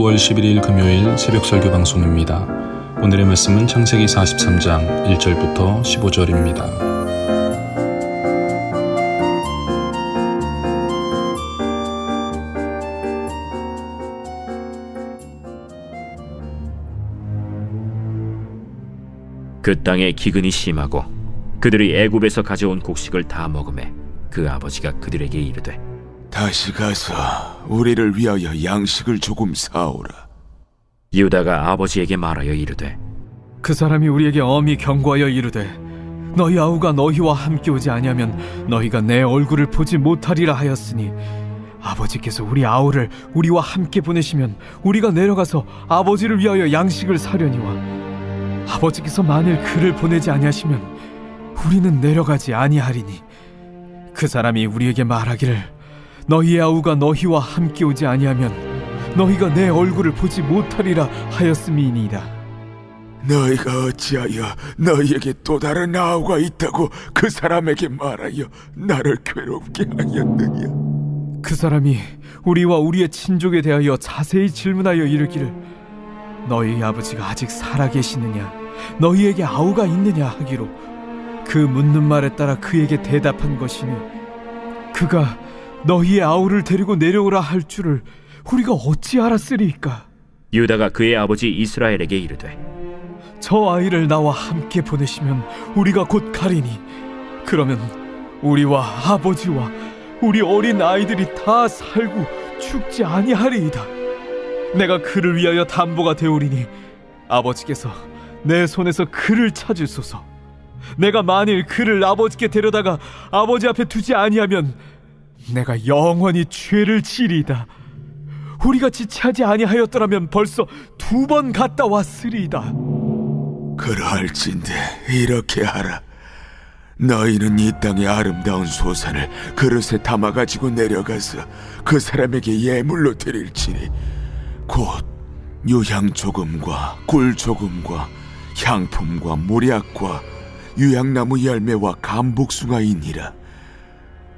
6월 11일 금요일 새벽 설교 방송입니다. 오늘의 말씀은 창세기 43장 1절부터 15절입니다. 그 땅에 기근이 심하고 그들이 애굽에서 가져온 곡식을 다 먹으매 그 아버지가 그들에게 이르되 다시 가서 우리를 위하여 양식을 조금 사오라. 유다가 아버지에게 말하여 이르되 그 사람이 우리에게 엄히 경고하여 이르되 너희 아우가 너희와 함께 오지 아니하면 너희가 내 얼굴을 보지 못하리라 하였으니 아버지께서 우리 아우를 우리와 함께 보내시면 우리가 내려가서 아버지를 위하여 양식을 사려니와 아버지께서 만일 그를 보내지 아니하시면 우리는 내려가지 아니하리니 그 사람이 우리에게 말하기를 너희의 아우가 너희와 함께 오지 아니하면 너희가 내 얼굴을 보지 못하리라 하였음이니이다. 너희가 어찌하여 너희에게 또 다른 아우가 있다고 그 사람에게 말하여 나를 괴롭게 하였느냐? 그 사람이 우리와 우리의 친족에 대하여 자세히 질문하여 이르기를 너희 아버지가 아직 살아계시느냐 너희에게 아우가 있느냐 하기로 그 묻는 말에 따라 그에게 대답한 것이니 그가 너희의 아우를 데리고 내려오라 할 줄을 우리가 어찌 알았으리이까? 유다가 그의 아버지 이스라엘에게 이르되 저 아이를 나와 함께 보내시면 우리가 곧 가리니 그러면 우리와 아버지와 우리 어린 아이들이 다 살고 죽지 아니하리이다. 내가 그를 위하여 담보가 되오리니 아버지께서 내 손에서 그를 찾으소서. 내가 만일 그를 아버지께 데려다가 아버지 앞에 두지 아니하면 내가 영원히 죄를 지리이다. 우리가 지체하지 아니하였더라면 벌써 2번 갔다 왔으리이다. 그러할진대 이렇게 하라. 너희는 이 땅의 아름다운 소산을 그릇에 담아가지고 내려가서 그 사람에게 예물로 드릴지니 곧 유향 조금과 꿀 조금과 향품과 모략과 유향나무 열매와 감복숭아이니라.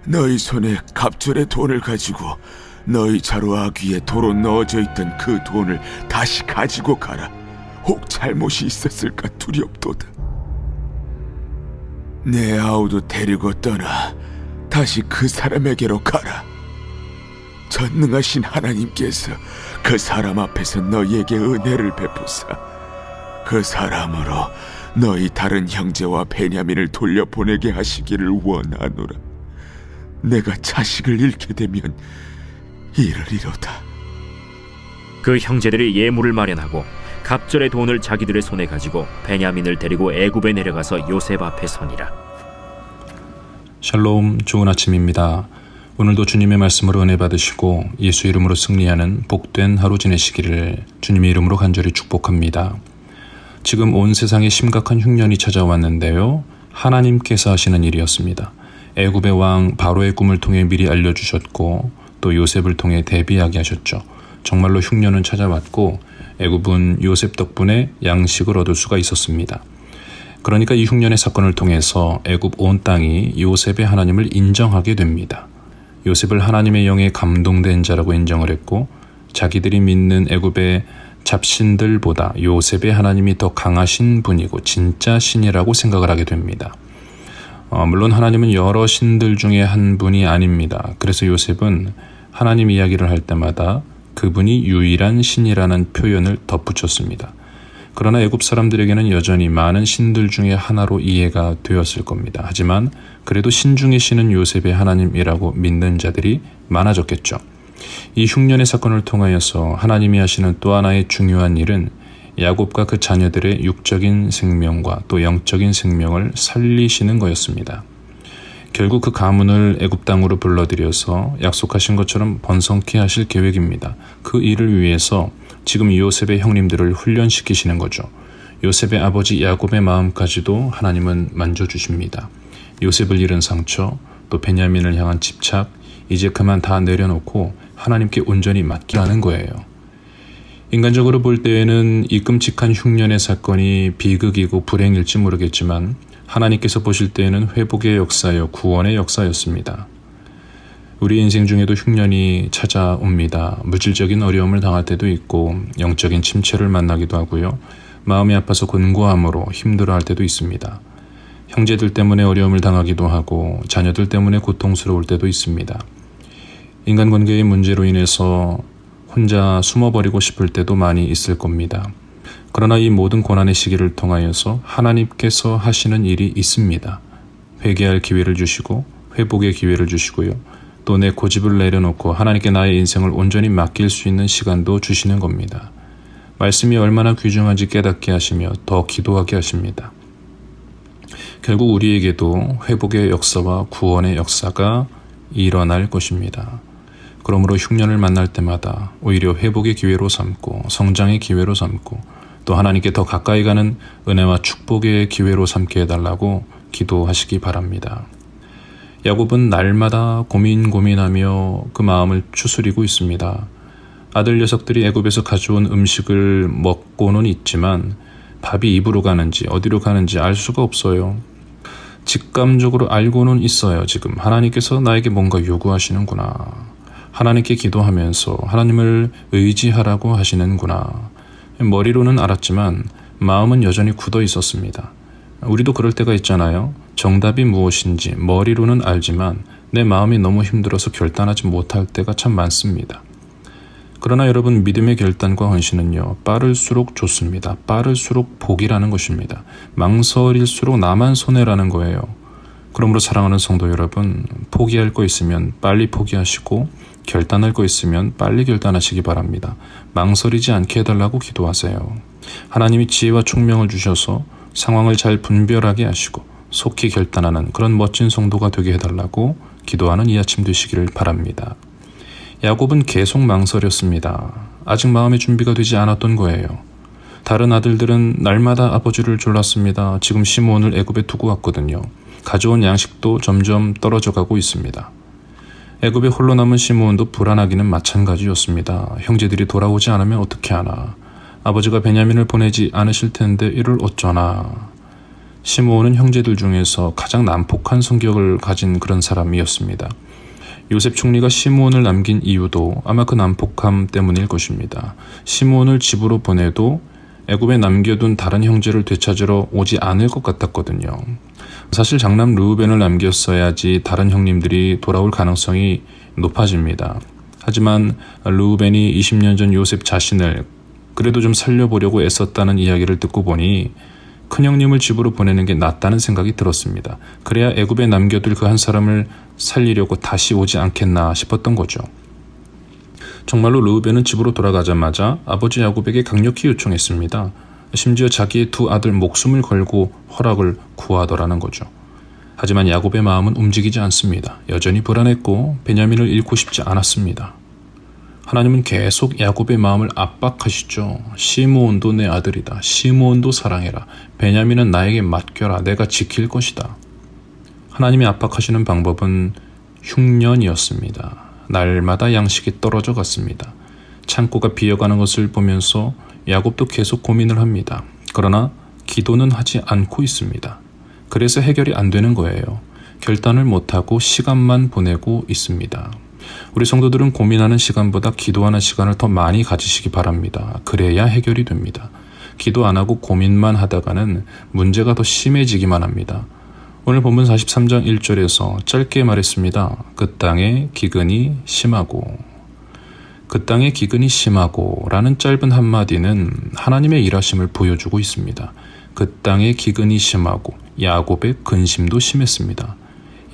너희 손에 갑절의 돈을 가지고 너희 자루 아귀에 도로 넣어져 있던 그 돈을 다시 가지고 가라. 혹 잘못이 있었을까 두렵도다. 내 아우도 데리고 떠나 다시 그 사람에게로 가라. 전능하신 하나님께서 그 사람 앞에서 너희에게 은혜를 베푸사 그 사람으로 너희 다른 형제와 베냐민을 돌려보내게 하시기를 원하노라. 내가 자식을 잃게 되면 이르리로다. 그 형제들이 예물을 마련하고 갑절의 돈을 자기들의 손에 가지고 베냐민을 데리고 애굽에 내려가서 요셉 앞에 서니라. 샬롬, 좋은 아침입니다. 오늘도 주님의 말씀으로 은혜 받으시고 예수 이름으로 승리하는 복된 하루 지내시기를 주님의 이름으로 간절히 축복합니다. 지금 온 세상에 심각한 흉년이 찾아왔는데요. 하나님께서 하시는 일이었습니다. 애굽의 왕 바로의 꿈을 통해 미리 알려주셨고 또 요셉을 통해 대비하게 하셨죠. 정말로 흉년은 찾아왔고 애굽은 요셉 덕분에 양식을 얻을 수가 있었습니다. 그러니까 이 흉년의 사건을 통해서 애굽 온 땅이 요셉의 하나님을 인정하게 됩니다. 요셉을 하나님의 영에 감동된 자라고 인정을 했고 자기들이 믿는 애굽의 잡신들보다 요셉의 하나님이 더 강하신 분이고 진짜 신이라고 생각을 하게 됩니다. 물론 하나님은 여러 신들 중에 한 분이 아닙니다. 그래서 요셉은 하나님 이야기를 할 때마다 그분이 유일한 신이라는 표현을 덧붙였습니다. 그러나 애굽 사람들에게는 여전히 많은 신들 중에 하나로 이해가 되었을 겁니다. 하지만 그래도 신 중의 신은 요셉의 하나님이라고 믿는 자들이 많아졌겠죠. 이 흉년의 사건을 통하여서 하나님이 하시는 또 하나의 중요한 일은 야곱과 그 자녀들의 육적인 생명과 또 영적인 생명을 살리시는 거였습니다. 결국 그 가문을 애굽 땅으로 불러들여서 약속하신 것처럼 번성케 하실 계획입니다. 그 일을 위해서 지금 요셉의 형님들을 훈련시키시는 거죠. 요셉의 아버지 야곱의 마음까지도 하나님은 만져주십니다. 요셉을 잃은 상처, 또 베냐민을 향한 집착, 이제 그만 다 내려놓고 하나님께 온전히 맡기라는 거예요. 인간적으로 볼 때에는 이 끔찍한 흉년의 사건이 비극이고 불행일지 모르겠지만 하나님께서 보실 때에는 회복의 역사여 구원의 역사였습니다. 우리 인생 중에도 흉년이 찾아옵니다. 물질적인 어려움을 당할 때도 있고 영적인 침체를 만나기도 하고요. 마음이 아파서 곤고함으로 힘들어할 때도 있습니다. 형제들 때문에 어려움을 당하기도 하고 자녀들 때문에 고통스러울 때도 있습니다. 인간관계의 문제로 인해서 혼자 숨어버리고 싶을 때도 많이 있을 겁니다. 그러나 이 모든 고난의 시기를 통하여서 하나님께서 하시는 일이 있습니다. 회개할 기회를 주시고 회복의 기회를 주시고요. 또 내 고집을 내려놓고 하나님께 나의 인생을 온전히 맡길 수 있는 시간도 주시는 겁니다. 말씀이 얼마나 귀중한지 깨닫게 하시며 더 기도하게 하십니다. 결국 우리에게도 회복의 역사와 구원의 역사가 일어날 것입니다. 그러므로 흉년을 만날 때마다 오히려 회복의 기회로 삼고 성장의 기회로 삼고 또 하나님께 더 가까이 가는 은혜와 축복의 기회로 삼게 해달라고 기도하시기 바랍니다. 야곱은 날마다 고민하며 그 마음을 추스리고 있습니다. 아들 녀석들이 애굽에서 가져온 음식을 먹고는 있지만 밥이 입으로 가는지 어디로 가는지 알 수가 없어요. 직감적으로 알고는 있어요. 지금 하나님께서 나에게 뭔가 요구하시는구나. 하나님께 기도하면서 하나님을 의지하라고 하시는구나. 머리로는 알았지만 마음은 여전히 굳어 있었습니다. 우리도 그럴 때가 있잖아요. 정답이 무엇인지 머리로는 알지만 내 마음이 너무 힘들어서 결단하지 못할 때가 참 많습니다. 그러나 여러분, 믿음의 결단과 헌신은요, 빠를수록 좋습니다. 빠를수록 복이라는 것입니다. 망설일수록 나만 손해라는 거예요. 그러므로 사랑하는 성도 여러분, 포기할 거 있으면 빨리 포기하시고 결단할 거 있으면 빨리 결단하시기 바랍니다. 망설이지 않게 해달라고 기도하세요. 하나님이 지혜와 총명을 주셔서 상황을 잘 분별하게 하시고 속히 결단하는 그런 멋진 성도가 되게 해달라고 기도하는 이 아침 되시기를 바랍니다. 야곱은 계속 망설였습니다. 아직 마음의 준비가 되지 않았던 거예요. 다른 아들들은 날마다 아버지를 졸랐습니다. 지금 시므온을 애굽에 두고 왔거든요. 가져온 양식도 점점 떨어져 가고 있습니다. 애굽에 홀로 남은 시므온도 불안하기는 마찬가지였습니다. 형제들이 돌아오지 않으면 어떻게 하나. 아버지가 베냐민을 보내지 않으실 텐데 이를 어쩌나. 시므온은 형제들 중에서 가장 난폭한 성격을 가진 그런 사람이었습니다. 요셉 총리가 시므온을 남긴 이유도 아마 그 난폭함 때문일 것입니다. 시므온을 집으로 보내도 애굽에 남겨둔 다른 형제를 되찾으러 오지 않을 것 같았거든요. 사실 장남 르우벤을 남겼어야지 다른 형님들이 돌아올 가능성이 높아집니다. 하지만 르우벤이 20년 전 요셉 자신을 그래도 좀 살려보려고 애썼다는 이야기를 듣고 보니 큰형님을 집으로 보내는 게 낫다는 생각이 들었습니다. 그래야 애굽에 남겨둘 그 한 사람을 살리려고 다시 오지 않겠나 싶었던 거죠. 정말로 르우벤은 집으로 돌아가자마자 아버지 야곱에게 강력히 요청했습니다. 심지어 자기의 두 아들 목숨을 걸고 허락을 구하더라는 거죠. 하지만 야곱의 마음은 움직이지 않습니다. 여전히 불안했고 베냐민을 잃고 싶지 않았습니다. 하나님은 계속 야곱의 마음을 압박하시죠. 시므온도 내 아들이다. 시므온도 사랑해라. 베냐민은 나에게 맡겨라. 내가 지킬 것이다. 하나님이 압박하시는 방법은 흉년이었습니다. 날마다 양식이 떨어져 갔습니다. 창고가 비어가는 것을 보면서 야곱도 계속 고민을 합니다. 그러나 기도는 하지 않고 있습니다. 그래서 해결이 안 되는 거예요. 결단을 못하고 시간만 보내고 있습니다. 우리 성도들은 고민하는 시간보다 기도하는 시간을 더 많이 가지시기 바랍니다. 그래야 해결이 됩니다. 기도 안 하고 고민만 하다가는 문제가 더 심해지기만 합니다. 오늘 본문 43장 1절에서 짧게 말했습니다. 그 땅의 기근이 심하고. 그 땅의 기근이 심하고 라는 짧은 한마디는 하나님의 일하심을 보여주고 있습니다. 그 땅의 기근이 심하고 야곱의 근심도 심했습니다.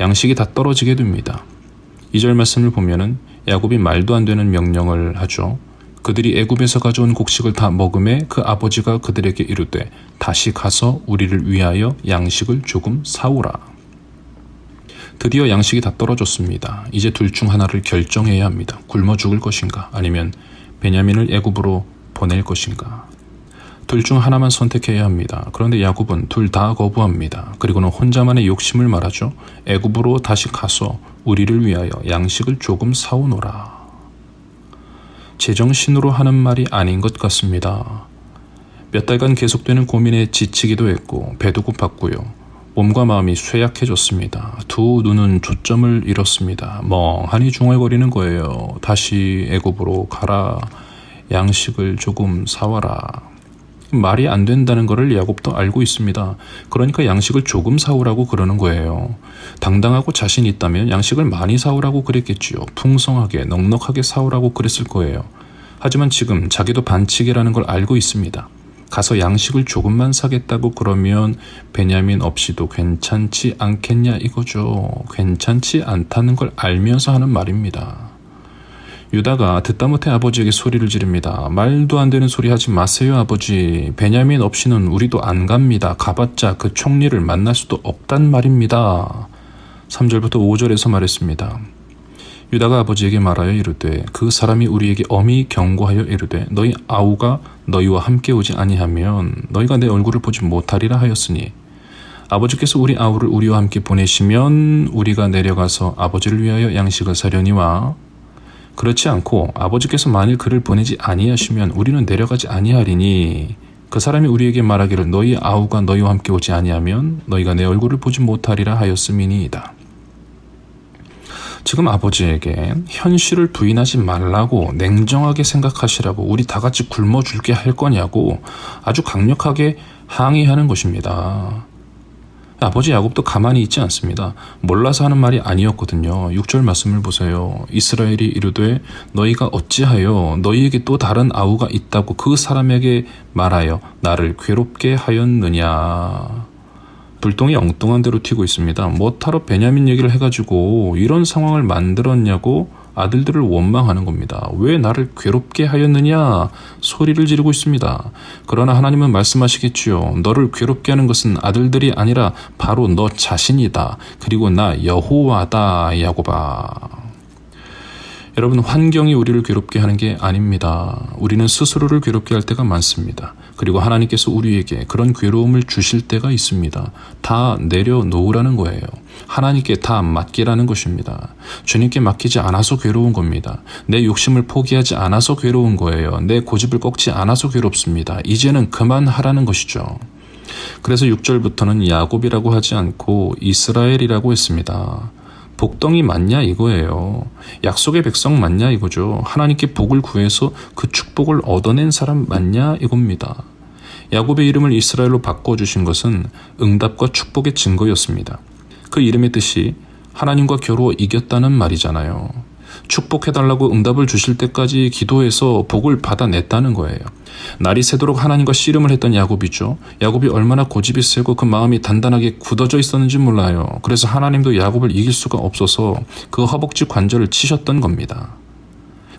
양식이 다 떨어지게 됩니다. 2절 말씀을 보면은 야곱이 말도 안 되는 명령을 하죠. 그들이 애굽에서 가져온 곡식을 다 먹음에 그 아버지가 그들에게 이르되 다시 가서 우리를 위하여 양식을 조금 사오라. 드디어 양식이 다 떨어졌습니다. 이제 둘 중 하나를 결정해야 합니다. 굶어 죽을 것인가 아니면 베냐민을 애굽으로 보낼 것인가. 둘 중 하나만 선택해야 합니다. 그런데 야곱은 둘 다 거부합니다. 그리고는 혼자만의 욕심을 말하죠. 애굽으로 다시 가서 우리를 위하여 양식을 조금 사오노라. 제정신으로 하는 말이 아닌 것 같습니다. 몇 달간 계속되는 고민에 지치기도 했고 배도 고팠고요. 몸과 마음이 쇠약해졌습니다. 두 눈은 초점을 잃었습니다. 멍하니 중얼거리는 거예요. 다시 애굽으로 가라. 양식을 조금 사와라. 말이 안 된다는 것을 야곱도 알고 있습니다. 그러니까 양식을 조금 사오라고 그러는 거예요. 당당하고 자신 있다면 양식을 많이 사오라고 그랬겠지요. 풍성하게 넉넉하게 사오라고 그랬을 거예요. 하지만 지금 자기도 반칙이라는 걸 알고 있습니다. 가서 양식을 조금만 사겠다고 그러면 베냐민 없이도 괜찮지 않겠냐 이거죠. 괜찮지 않다는 걸 알면서 하는 말입니다. 유다가 듣다 못해 아버지에게 소리를 지릅니다. 말도 안 되는 소리 하지 마세요 아버지. 베냐민 없이는 우리도 안 갑니다. 가봤자 그 총리를 만날 수도 없단 말입니다. 3절부터 5절에서 말했습니다. 유다가 아버지에게 말하여 이르되 그 사람이 우리에게 엄히 경고하여 이르되 너희 아우가 너희와 함께 오지 아니하면 너희가 내 얼굴을 보지 못하리라 하였으니 아버지께서 우리 아우를 우리와 함께 보내시면 우리가 내려가서 아버지를 위하여 양식을 사려니와 그렇지 않고 아버지께서 만일 그를 보내지 아니하시면 우리는 내려가지 아니하리니 그 사람이 우리에게 말하기를 너희 아우가 너희와 함께 오지 아니하면 너희가 내 얼굴을 보지 못하리라 하였음이니이다. 지금 아버지에게 현실을 부인하지 말라고 냉정하게 생각하시라고 우리 다 같이 굶어 죽게 할 거냐고 아주 강력하게 항의하는 것입니다. 아버지 야곱도 가만히 있지 않습니다. 몰라서 하는 말이 아니었거든요. 6절 말씀을 보세요. 이스라엘이 이르되 너희가 어찌하여 너희에게 또 다른 아우가 있다고 그 사람에게 말하여 나를 괴롭게 하였느냐. 불똥이 엉뚱한 대로 튀고 있습니다. 뭐하러 베냐민 얘기를 해가지고 이런 상황을 만들었냐고 아들들을 원망하는 겁니다. 왜 나를 괴롭게 하였느냐 소리를 지르고 있습니다. 그러나 하나님은 말씀하시겠지요. 너를 괴롭게 하는 것은 아들들이 아니라 바로 너 자신이다. 그리고 나 여호와다 야곱아. 여러분 환경이 우리를 괴롭게 하는 게 아닙니다. 우리는 스스로를 괴롭게 할 때가 많습니다. 그리고 하나님께서 우리에게 그런 괴로움을 주실 때가 있습니다. 다 내려놓으라는 거예요. 하나님께 다 맡기라는 것입니다. 주님께 맡기지 않아서 괴로운 겁니다. 내 욕심을 포기하지 않아서 괴로운 거예요. 내 고집을 꺾지 않아서 괴롭습니다. 이제는 그만하라는 것이죠. 그래서 6절부터는 야곱이라고 하지 않고 이스라엘이라고 했습니다. 복덩이 맞냐 이거예요. 약속의 백성 맞냐 이거죠. 하나님께 복을 구해서 그 축복을 얻어낸 사람 맞냐 이겁니다. 야곱의 이름을 이스라엘로 바꿔주신 것은 응답과 축복의 증거였습니다. 그 이름의 뜻이 하나님과 겨루어 이겼다는 말이잖아요. 축복해달라고 응답을 주실 때까지 기도해서 복을 받아냈다는 거예요. 날이 새도록 하나님과 씨름을 했던 야곱이죠. 야곱이 얼마나 고집이 세고 그 마음이 단단하게 굳어져 있었는지 몰라요. 그래서 하나님도 야곱을 이길 수가 없어서 그 허벅지 관절을 치셨던 겁니다.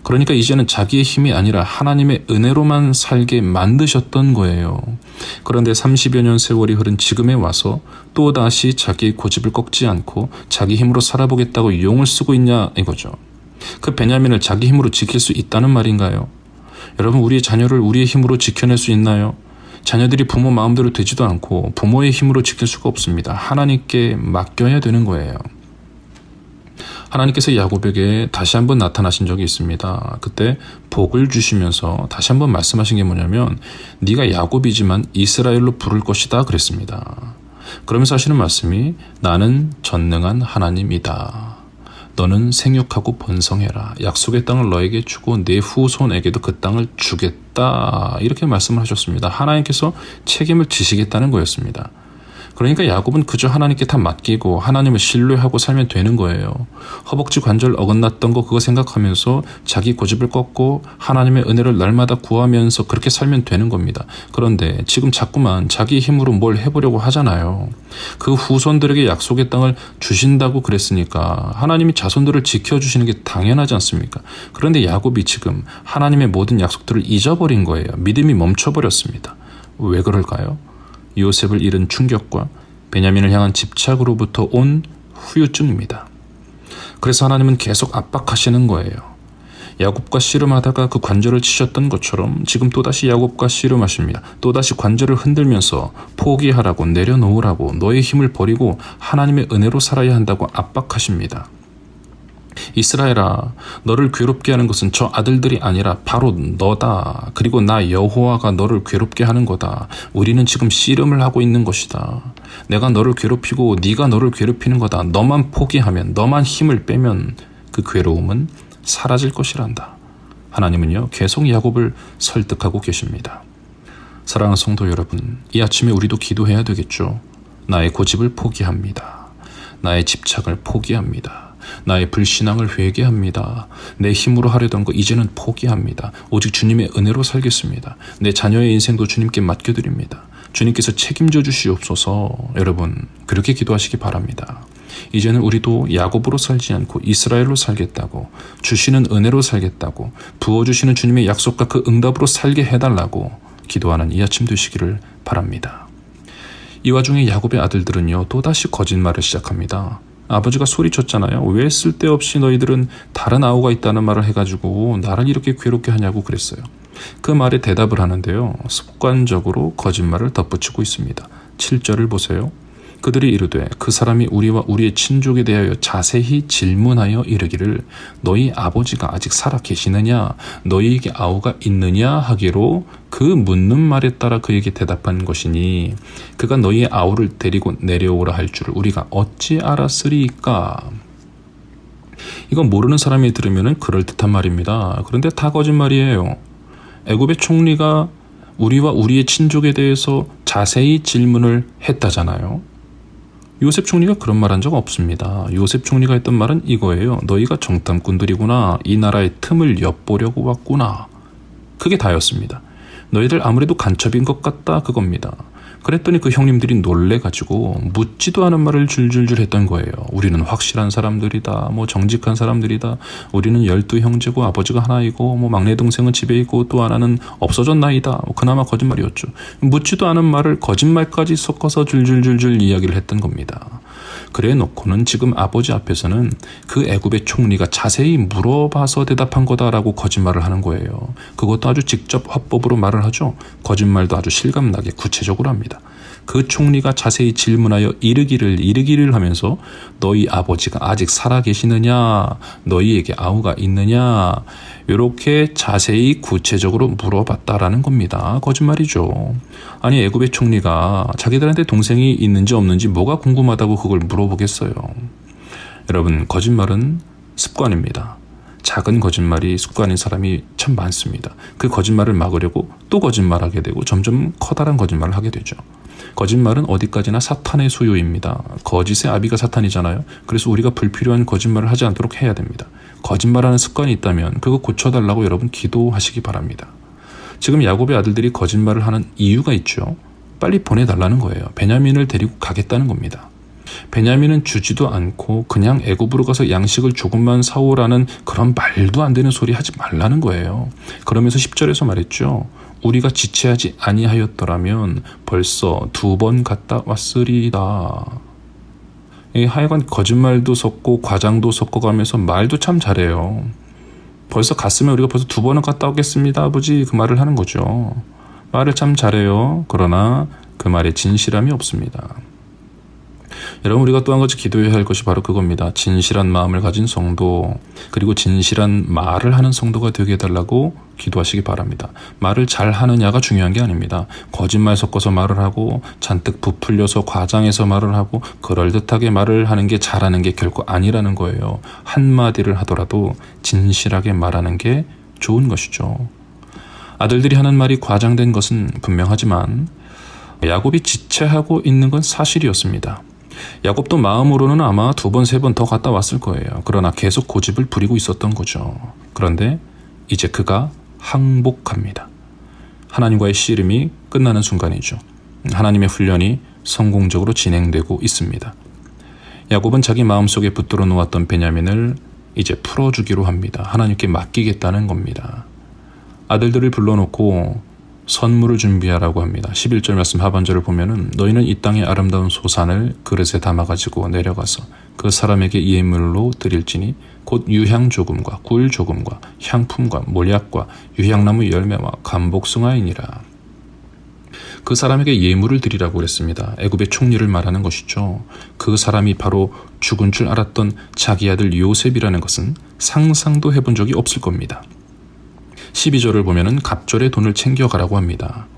그러니까 이제는 자기의 힘이 아니라 하나님의 은혜로만 살게 만드셨던 거예요. 그런데 30여 년 세월이 흐른 지금에 와서 또다시 자기의 고집을 꺾지 않고 자기 힘으로 살아보겠다고 용을 쓰고 있냐 이거죠. 그 베냐민을 자기 힘으로 지킬 수 있다는 말인가요? 여러분 우리의 자녀를 우리의 힘으로 지켜낼 수 있나요? 자녀들이 부모 마음대로 되지도 않고 부모의 힘으로 지킬 수가 없습니다. 하나님께 맡겨야 되는 거예요. 하나님께서 야곱에게 다시 한번 나타나신 적이 있습니다. 그때 복을 주시면서 다시 한번 말씀하신 게 뭐냐면 네가 야곱이지만 이스라엘로 부를 것이다 그랬습니다. 그러면서 하시는 말씀이 나는 전능한 하나님이다. 너는 생육하고 번성해라. 약속의 땅을 너에게 주고 내 후손에게도 그 땅을 주겠다. 이렇게 말씀을 하셨습니다. 하나님께서 책임을 지시겠다는 거였습니다. 그러니까 야곱은 그저 하나님께 다 맡기고 하나님을 신뢰하고 살면 되는 거예요. 허벅지 관절 어긋났던 거 그거 생각하면서 자기 고집을 꺾고 하나님의 은혜를 날마다 구하면서 그렇게 살면 되는 겁니다. 그런데 지금 자꾸만 자기 힘으로 뭘 해보려고 하잖아요. 그 후손들에게 약속의 땅을 주신다고 그랬으니까 하나님이 자손들을 지켜주시는 게 당연하지 않습니까? 그런데 야곱이 지금 하나님의 모든 약속들을 잊어버린 거예요. 믿음이 멈춰버렸습니다. 왜 그럴까요? 요셉을 잃은 충격과 베냐민을 향한 집착으로부터 온 후유증입니다. 그래서 하나님은 계속 압박하시는 거예요. 야곱과 씨름하다가 그 관절을 치셨던 것처럼 지금 또다시 야곱과 씨름하십니다. 또다시 관절을 흔들면서 포기하라고 내려놓으라고 너의 힘을 버리고 하나님의 은혜로 살아야 한다고 압박하십니다. 이스라엘아, 너를 괴롭게 하는 것은 저 아들들이 아니라 바로 너다. 그리고 나 여호와가 너를 괴롭게 하는 거다. 우리는 지금 씨름을 하고 있는 것이다. 내가 너를 괴롭히고 네가 너를 괴롭히는 거다. 너만 포기하면, 너만 힘을 빼면 그 괴로움은 사라질 것이란다. 하나님은요, 계속 야곱을 설득하고 계십니다. 사랑하는 성도 여러분, 이 아침에 우리도 기도해야 되겠죠. 나의 고집을 포기합니다. 나의 집착을 포기합니다. 나의 불신앙을 회개합니다. 내 힘으로 하려던 거 이제는 포기합니다. 오직 주님의 은혜로 살겠습니다. 내 자녀의 인생도 주님께 맡겨드립니다. 주님께서 책임져 주시옵소서. 여러분, 그렇게 기도하시기 바랍니다. 이제는 우리도 야곱으로 살지 않고 이스라엘로 살겠다고, 주시는 은혜로 살겠다고, 부어주시는 주님의 약속과 그 응답으로 살게 해달라고 기도하는 이 아침 되시기를 바랍니다. 이 와중에 야곱의 아들들은요, 또다시 거짓말을 시작합니다. 아버지가 소리쳤잖아요. 왜 쓸데없이 너희들은 다른 아우가 있다는 말을 해가지고 나를 이렇게 괴롭게 하냐고 그랬어요. 그 말에 대답을 하는데요, 습관적으로 거짓말을 덧붙이고 있습니다. 7절을 보세요. 그들이 이르되 그 사람이 우리와 우리의 친족에 대하여 자세히 질문하여 이르기를 너희 아버지가 아직 살아 계시느냐, 너희에게 아우가 있느냐 하기로 그 묻는 말에 따라 그에게 대답한 것이니 그가 너희의 아우를 데리고 내려오라 할 줄을 우리가 어찌 알았으리까. 이건 모르는 사람이 들으면 그럴듯한 말입니다. 그런데 다 거짓말이에요. 애굽의 총리가 우리와 우리의 친족에 대해서 자세히 질문을 했다잖아요. 요셉 총리가 그런 말 한 적 없습니다. 요셉 총리가 했던 말은 이거예요. 너희가 정탐꾼들이구나. 이 나라의 틈을 엿보려고 왔구나. 그게 다였습니다. 너희들 아무래도 간첩인 것 같다, 그겁니다. 그랬더니 그 형님들이 놀래가지고 묻지도 않은 말을 줄줄줄 했던 거예요. 우리는 확실한 사람들이다, 정직한 사람들이다, 우리는 12형제고 아버지가 하나이고 막내 동생은 집에 있고 또 하나는 없어졌나이다. 그나마 거짓말이었죠. 묻지도 않은 말을 거짓말까지 섞어서 줄줄줄줄 이야기를 했던 겁니다. 그래 놓고는 지금 아버지 앞에서는 그 애굽의 총리가 자세히 물어봐서 대답한 거다라고 거짓말을 하는 거예요. 그것도 아주 직접 화법으로 말을 하죠. 거짓말도 아주 실감나게 구체적으로 합니다. 그 총리가 자세히 질문하여 이르기를 하면서 너희 아버지가 아직 살아 계시느냐, 너희에게 아우가 있느냐, 이렇게 자세히 구체적으로 물어봤다라는 겁니다. 거짓말이죠. 아니, 애굽의 총리가 자기들한테 동생이 있는지 없는지 뭐가 궁금하다고 그걸 물어보겠어요. 여러분, 거짓말은 습관입니다. 작은 거짓말이 습관인 사람이 참 많습니다. 그 거짓말을 막으려고 또 거짓말하게 되고 점점 커다란 거짓말을 하게 되죠. 거짓말은 어디까지나 사탄의 소유입니다. 거짓의 아비가 사탄이잖아요. 그래서 우리가 불필요한 거짓말을 하지 않도록 해야 됩니다. 거짓말하는 습관이 있다면 그거 고쳐달라고 여러분 기도하시기 바랍니다. 지금 야곱의 아들들이 거짓말을 하는 이유가 있죠. 빨리 보내달라는 거예요. 베냐민을 데리고 가겠다는 겁니다. 베냐민은 주지도 않고 그냥 애굽으로 가서 양식을 조금만 사오라는 그런 말도 안 되는 소리 하지 말라는 거예요. 그러면서 10절에서 말했죠. 우리가 지체하지 아니하였더라면 벌써 2번 갔다 왔으리다. 하여간 거짓말도 섞고 과장도 섞어가면서 말도 참 잘해요. 벌써 갔으면 우리가 벌써 2번은 갔다 오겠습니다, 아버지. 그 말을 하는 거죠. 말을 참 잘해요. 그러나 그 말에 진실함이 없습니다. 여러분, 우리가 또 한 가지 기도해야 할 것이 바로 그겁니다. 진실한 마음을 가진 성도, 그리고 진실한 말을 하는 성도가 되게 해달라고 기도하시기 바랍니다. 말을 잘 하느냐가 중요한 게 아닙니다. 거짓말 섞어서 말을 하고 잔뜩 부풀려서 과장해서 말을 하고 그럴듯하게 말을 하는 게 잘하는 게 결코 아니라는 거예요. 한마디를 하더라도 진실하게 말하는 게 좋은 것이죠. 아들들이 하는 말이 과장된 것은 분명하지만 야곱이 지체하고 있는 건 사실이었습니다. 야곱도 마음으로는 아마 2번, 3번 더 갔다 왔을 거예요. 그러나 계속 고집을 부리고 있었던 거죠. 그런데 이제 그가 항복합니다. 하나님과의 씨름이 끝나는 순간이죠. 하나님의 훈련이 성공적으로 진행되고 있습니다. 야곱은 자기 마음속에 붙들어 놓았던 베냐민을 이제 풀어주기로 합니다. 하나님께 맡기겠다는 겁니다. 아들들을 불러놓고 선물을 준비하라고 합니다. 11절 말씀 하반절을 보면은 너희는 이 땅의 아름다운 소산을 그릇에 담아가지고 내려가서 그 사람에게 예물로 드릴지니 곧 유향 조금과 꿀 조금과 향품과 몰약과 유향나무 열매와 감복숭아이니라. 그 사람에게 예물을 드리라고 그랬습니다. 애굽의 총리를 말하는 것이죠. 그 사람이 바로 죽은 줄 알았던 자기 아들 요셉이라는 것은 상상도 해본 적이 없을 겁니다. 12절을 보면은 갑절의 돈을 챙겨가라고 합니다.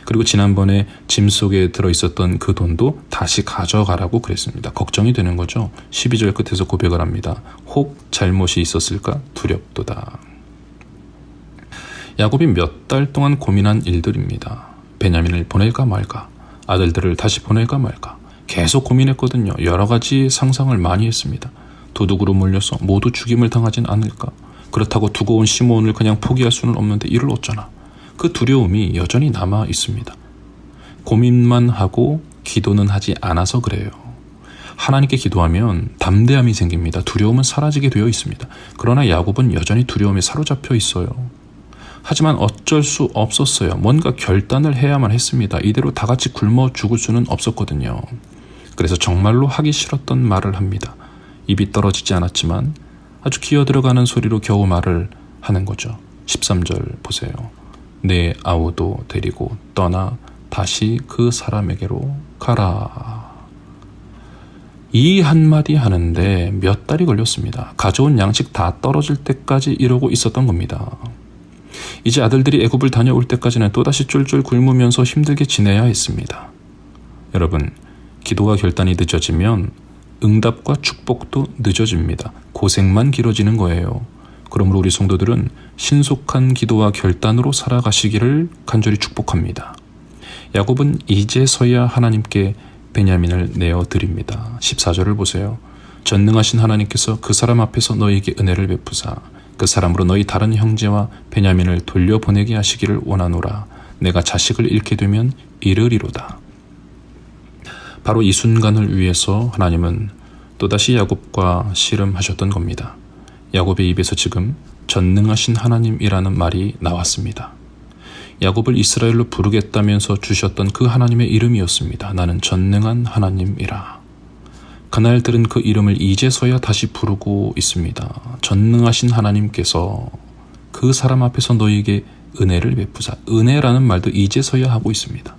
그리고 지난번에 짐 속에 들어있었던 그 돈도 다시 가져가라고 그랬습니다. 걱정이 되는 거죠. 12절 끝에서 고백을 합니다. 혹 잘못이 있었을까 두렵도다. 야곱이 몇 달 동안 고민한 일들입니다. 베냐민을 보낼까 말까, 아들들을 다시 보낼까 말까 계속 고민했거든요. 여러 가지 상상을 많이 했습니다. 도둑으로 몰려서 모두 죽임을 당하진 않을까, 그렇다고 두고 온 시므온을 그냥 포기할 수는 없는데 이를 어쩌나, 그 두려움이 여전히 남아 있습니다. 고민만 하고 기도는 하지 않아서 그래요. 하나님께 기도하면 담대함이 생깁니다. 두려움은 사라지게 되어 있습니다. 그러나 야곱은 여전히 두려움에 사로잡혀 있어요. 하지만 어쩔 수 없었어요. 뭔가 결단을 해야만 했습니다. 이대로 다 같이 굶어 죽을 수는 없었거든요. 그래서 정말로 하기 싫었던 말을 합니다. 입이 떨어지지 않았지만 아주 기어들어가는 소리로 겨우 말을 하는 거죠. 13절 보세요. 내 아우도 데리고 떠나 다시 그 사람에게로 가라. 이 한마디 하는데 몇 달이 걸렸습니다. 가져온 양식 다 떨어질 때까지 이러고 있었던 겁니다. 이제 아들들이 애굽을 다녀올 때까지는 또다시 쫄쫄 굶으면서 힘들게 지내야 했습니다. 여러분, 기도와 결단이 늦어지면 응답과 축복도 늦어집니다. 고생만 길어지는 거예요. 그러므로 우리 성도들은 신속한 기도와 결단으로 살아가시기를 간절히 축복합니다. 야곱은 이제서야 하나님께 베냐민을 내어드립니다. 14절을 보세요. 전능하신 하나님께서 그 사람 앞에서 너희에게 은혜를 베푸사 그 사람으로 너희 다른 형제와 베냐민을 돌려보내게 하시기를 원하노라. 내가 자식을 잃게 되면 이르리로다. 바로 이 순간을 위해서 하나님은 또다시 야곱과 씨름하셨던 겁니다. 야곱의 입에서 지금 전능하신 하나님이라는 말이 나왔습니다. 야곱을 이스라엘로 부르겠다면서 주셨던 그 하나님의 이름이었습니다. 나는 전능한 하나님이라. 그날 들은 그 이름을 이제서야 다시 부르고 있습니다. 전능하신 하나님께서 그 사람 앞에서 너희에게 은혜를 베푸사. 은혜라는 말도 이제서야 하고 있습니다.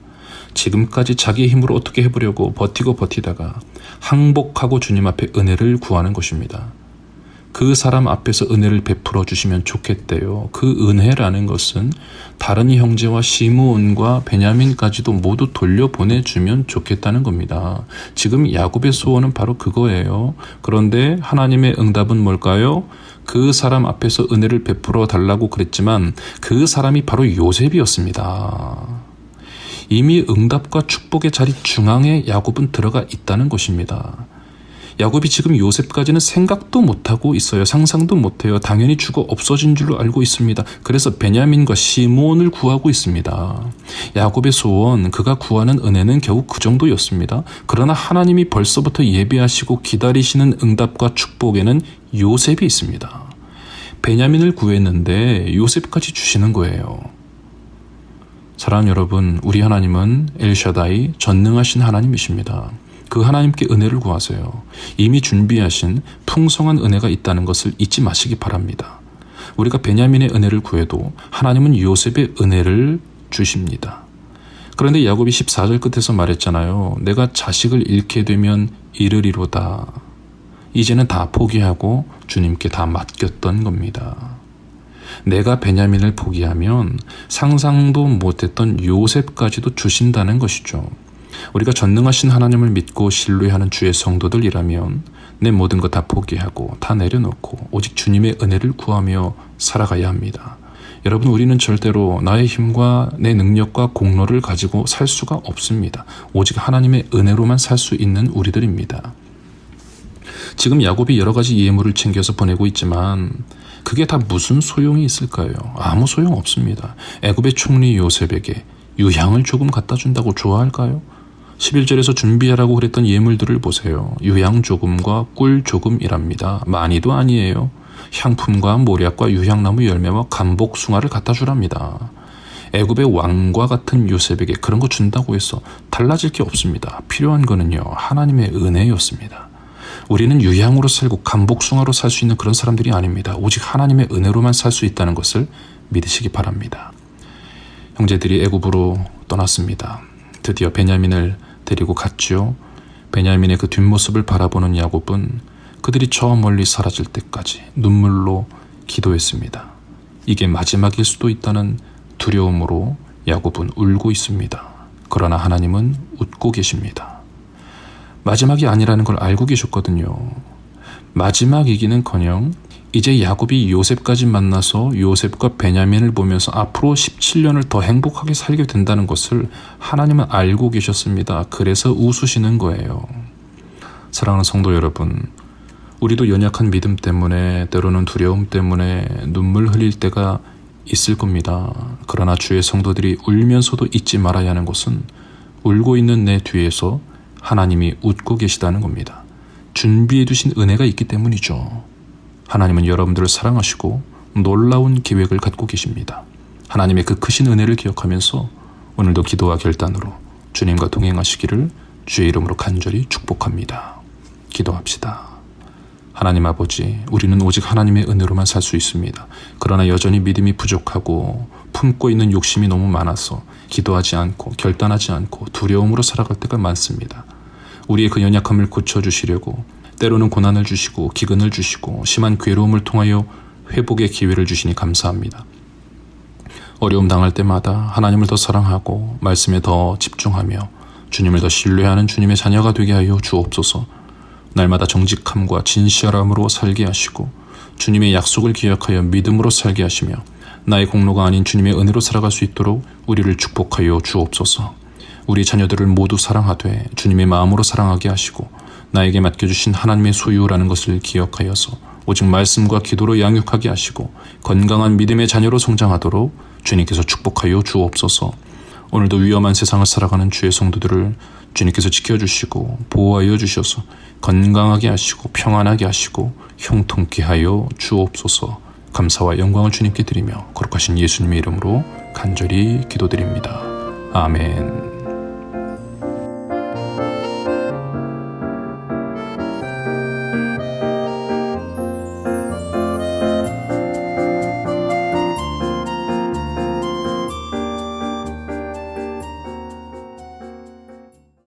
지금까지 자기의 힘으로 어떻게 해보려고 버티다가 항복하고 주님 앞에 은혜를 구하는 것입니다. 그 사람 앞에서 은혜를 베풀어 주시면 좋겠대요. 그 은혜라는 것은 다른 형제와 시므온과 베냐민까지도 모두 돌려보내주면 좋겠다는 겁니다. 지금 야곱의 소원은 바로 그거예요. 그런데 하나님의 응답은 뭘까요? 그 사람 앞에서 은혜를 베풀어 달라고 그랬지만 그 사람이 바로 요셉이었습니다. 이미 응답과 축복의 자리 중앙에 야곱은 들어가 있다는 것입니다. 야곱이 지금 요셉까지는 생각도 못하고 있어요. 상상도 못해요. 당연히 죽어 없어진 줄로 알고 있습니다. 그래서 베냐민과 시므온을 구하고 있습니다. 야곱의 소원, 그가 구하는 은혜는 겨우 그 정도였습니다. 그러나 하나님이 벌써부터 예비하시고 기다리시는 응답과 축복에는 요셉이 있습니다. 베냐민을 구했는데 요셉까지 주시는 거예요. 사랑하는 여러분, 우리 하나님은 엘샤다이 전능하신 하나님이십니다. 그 하나님께 은혜를 구하세요. 이미 준비하신 풍성한 은혜가 있다는 것을 잊지 마시기 바랍니다. 우리가 베냐민의 은혜를 구해도 하나님은 요셉의 은혜를 주십니다. 그런데 야곱이 14절 끝에서 말했잖아요. 내가 자식을 잃게 되면 이르리로다. 이제는 다 포기하고 주님께 다 맡겼던 겁니다. 내가 베냐민을 포기하면 상상도 못했던 요셉까지도 주신다는 것이죠. 우리가 전능하신 하나님을 믿고 신뢰하는 주의 성도들이라면 내 모든 것 다 포기하고 다 내려놓고 오직 주님의 은혜를 구하며 살아가야 합니다. 여러분, 우리는 절대로 나의 힘과 내 능력과 공로를 가지고 살 수가 없습니다. 오직 하나님의 은혜로만 살 수 있는 우리들입니다. 지금 야곱이 여러 가지 예물을 챙겨서 보내고 있지만 그게 다 무슨 소용이 있을까요? 아무 소용 없습니다. 애굽의 총리 요셉에게 유향을 조금 갖다 준다고 좋아할까요? 11절에서 준비하라고 그랬던 예물들을 보세요. 유향 조금과 꿀 조금이랍니다. 많이도 아니에요. 향품과 모략과 유향나무 열매와 감복숭아를 갖다 주랍니다. 애굽의 왕과 같은 요셉에게 그런 거 준다고 해서 달라질 게 없습니다. 필요한 거는요, 하나님의 은혜였습니다. 우리는 유향으로 살고 감복숭아로 살 수 있는 그런 사람들이 아닙니다. 오직 하나님의 은혜로만 살 수 있다는 것을 믿으시기 바랍니다. 형제들이 애굽으로 떠났습니다. 드디어 베냐민을 데리고 갔지요. 베냐민의 그 뒷모습을 바라보는 야곱은 그들이 저 멀리 사라질 때까지 눈물로 기도했습니다. 이게 마지막일 수도 있다는 두려움으로 야곱은 울고 있습니다. 그러나 하나님은 웃고 계십니다. 마지막이 아니라는 걸 알고 계셨거든요. 마지막이기는커녕 이제 야곱이 요셉까지 만나서 요셉과 베냐민을 보면서 앞으로 17년을 더 행복하게 살게 된다는 것을 하나님은 알고 계셨습니다. 그래서 웃으시는 거예요. 사랑하는 성도 여러분, 우리도 연약한 믿음 때문에, 때로는 두려움 때문에 눈물 흘릴 때가 있을 겁니다. 그러나 주의 성도들이 울면서도 잊지 말아야 하는 것은 울고 있는 내 뒤에서 하나님이 웃고 계시다는 겁니다. 준비해 두신 은혜가 있기 때문이죠. 하나님은 여러분들을 사랑하시고 놀라운 계획을 갖고 계십니다. 하나님의 그 크신 은혜를 기억하면서 오늘도 기도와 결단으로 주님과 동행하시기를 주의 이름으로 간절히 축복합니다. 기도합시다. 하나님 아버지, 우리는 오직 하나님의 은혜로만 살 수 있습니다. 그러나 여전히 믿음이 부족하고 품고 있는 욕심이 너무 많아서 기도하지 않고 결단하지 않고 두려움으로 살아갈 때가 많습니다. 우리의 그 연약함을 고쳐주시려고 때로는 고난을 주시고 기근을 주시고 심한 괴로움을 통하여 회복의 기회를 주시니 감사합니다. 어려움 당할 때마다 하나님을 더 사랑하고 말씀에 더 집중하며 주님을 더 신뢰하는 주님의 자녀가 되게 하여 주옵소서. 날마다 정직함과 진실함으로 살게 하시고 주님의 약속을 기억하여 믿음으로 살게 하시며 나의 공로가 아닌 주님의 은혜로 살아갈 수 있도록 우리를 축복하여 주옵소서. 우리 자녀들을 모두 사랑하되 주님의 마음으로 사랑하게 하시고 나에게 맡겨주신 하나님의 소유라는 것을 기억하여서 오직 말씀과 기도로 양육하게 하시고 건강한 믿음의 자녀로 성장하도록 주님께서 축복하여 주옵소서. 오늘도 위험한 세상을 살아가는 주의 성도들을 주님께서 지켜주시고 보호하여 주셔서 건강하게 하시고 평안하게 하시고 형통케 하여 주옵소서. 감사와 영광을 주님께 드리며 거룩하신 예수님의 이름으로 간절히 기도드립니다. 아멘.